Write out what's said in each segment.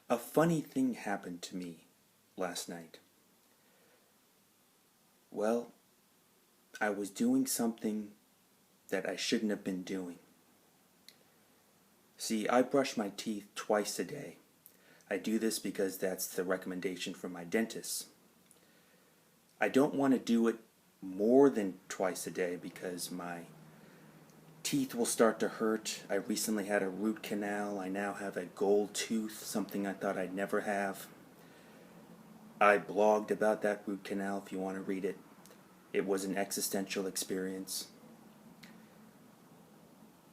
A funny thing happened to me last night. Well, I was doing something that I shouldn't have been doing. See, I brush my teeth twice a day. I do this because that's the recommendation from my dentist. I don't want to do it more than twice a day because my teeth will start to hurt. I recently had a root canal. I now have a gold tooth, something I thought I'd never have. I blogged about that root canal if you want to read it. It was an existential experience.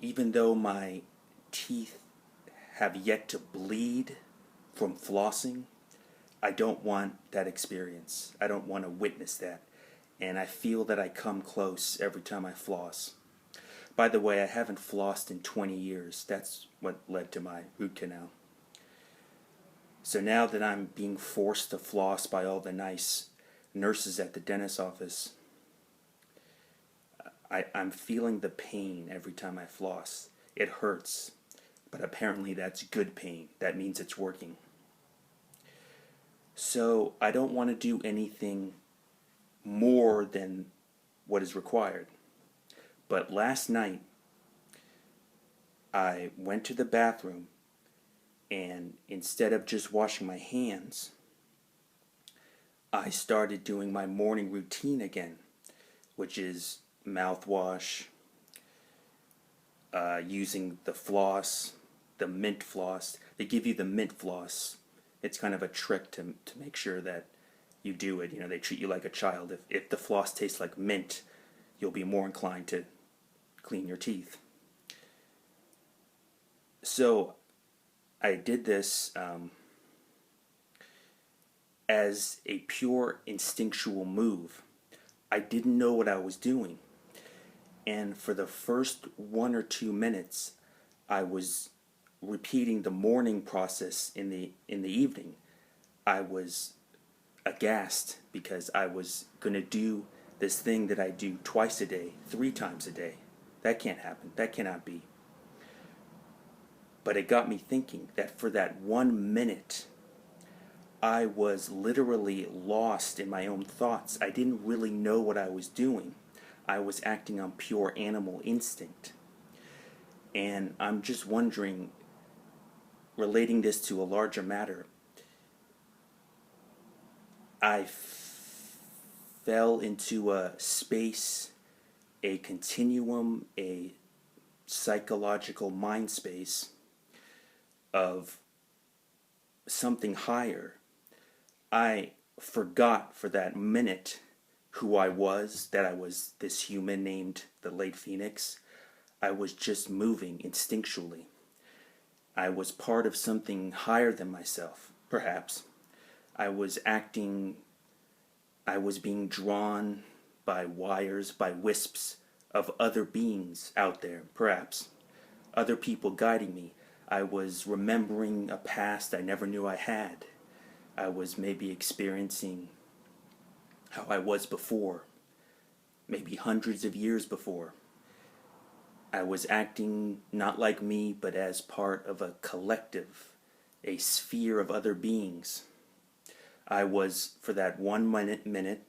Even though my teeth have yet to bleed from flossing, I don't want that experience. I don't want to witness that. And I feel that I come close every time I floss. By the way, I haven't flossed in 20 years. That's what led to my root canal. So now that I'm being forced to floss by all the nice nurses at the dentist's office, I'm feeling the pain every time I floss. It hurts, but apparently that's good pain. That means it's working. So I don't want to do anything more than what is required. But last night, I went to the bathroom, and instead of just washing my hands, I started doing my morning routine again, which is mouthwash, using the floss, the mint floss. They give you the mint floss. It's kind of a trick to make sure that you do it. You know, they treat you like a child. If the floss tastes like mint, you'll be more inclined to clean your teeth. So I did this as a pure instinctual move. I didn't know what I was doing. And for the first 1 or 2 minutes, I was repeating the morning process in the evening. I was aghast because I was going to do this thing that I do twice a day, 3 times a day. That can't happen. That cannot be. But it got me thinking that for that 1 minute, I was literally lost in my own thoughts. I didn't really know what I was doing. I was acting on pure animal instinct. And I'm just wondering, relating this to a larger matter, I fell into a space, a continuum, a psychological mind space of something higher. I forgot for that minute who I was, that I was this human named the late Phoenix. I was just moving instinctually. I was part of something higher than myself, perhaps. I was being drawn by wires, by wisps of other beings out there, perhaps. Other people guiding me. I was remembering a past I never knew I had. I was maybe experiencing how I was before, maybe hundreds of years before. I was acting not like me, but as part of a collective, a sphere of other beings. I was, for that 1 minute,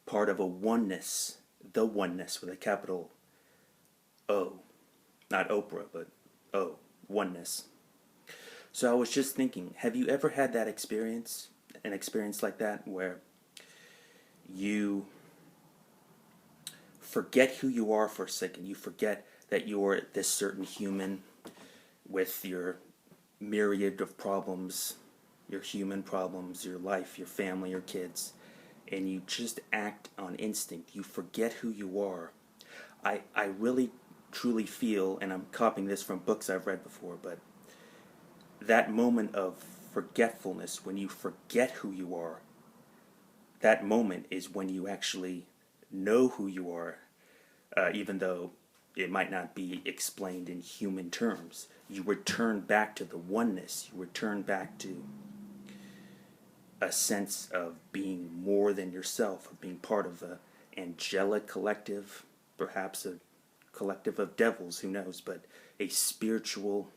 part of a oneness, the oneness with a capital O. Not Oprah, but O, oneness. So I was just thinking, have you ever had that experience, an experience like that, where you forget who you are for a second? You forget that you're this certain human with your myriad of problems, your human problems, your life, your family, your kids, and you just act on instinct. You forget who you are. I really truly feel, and I'm copying this from books I've read before, but that moment of forgetfulness, when you forget who you are, that moment is when you actually know who you are, even though it might not be explained in human terms. You return back to the oneness. You return back to a sense of being more than yourself, of being part of an angelic collective, perhaps a collective of devils, who knows, but a spiritual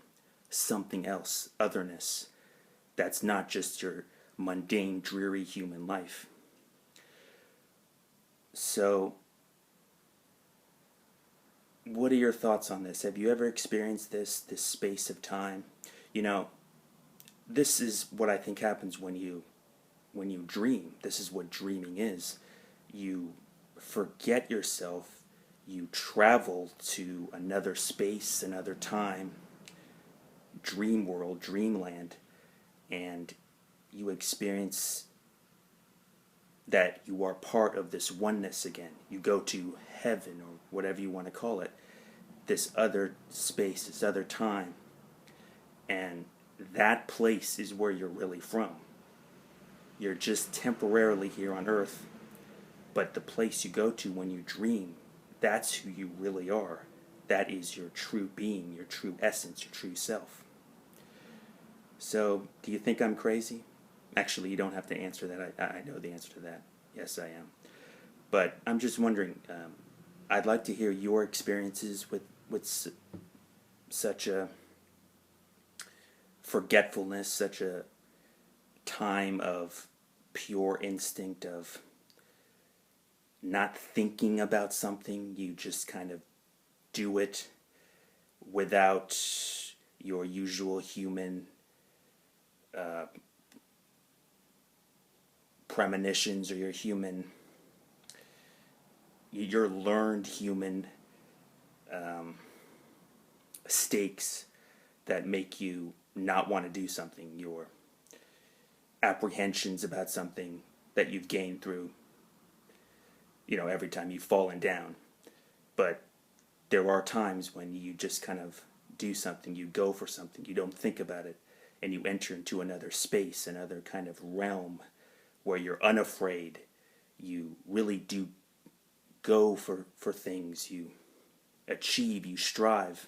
something else, otherness, That's not just your mundane, dreary human life. So, what are your thoughts on this? Have you ever experienced this space of time? You know, this is what I think happens when you dream. This is what dreaming is. You forget yourself, you travel to another space, another time, dream world, dreamland, and you experience that you are part of this oneness again. You go to heaven, or whatever you want to call it, this other space, this other time, and that place is where you're really from. You're just temporarily here on earth, but the place you go to when you dream, that's who you really are. That is your true being, your true essence, your true self. So, do you think I'm crazy? Actually, you don't have to answer that. I know the answer to that. Yes, I am. But I'm just wondering, I'd like to hear your experiences with such a forgetfulness, such a time of pure instinct of not thinking about something. You just kind of do it without your usual human premonitions, or your learned human stakes that make you not want to do something, your apprehensions about something that you've gained through, every time you've fallen down. But there are times when you just kind of do something, you go for something, you don't think about it, and you enter into another space, another kind of realm where you're unafraid. You really do go for things, you achieve, you strive,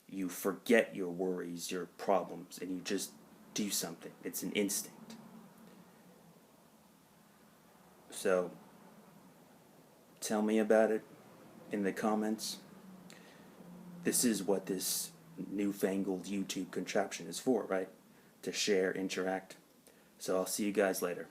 you forget your worries, your problems, and you just do something. It's an instinct. So, tell me about it in the comments. This is what this newfangled YouTube contraption is for, right? To share, interact. So I'll see you guys later.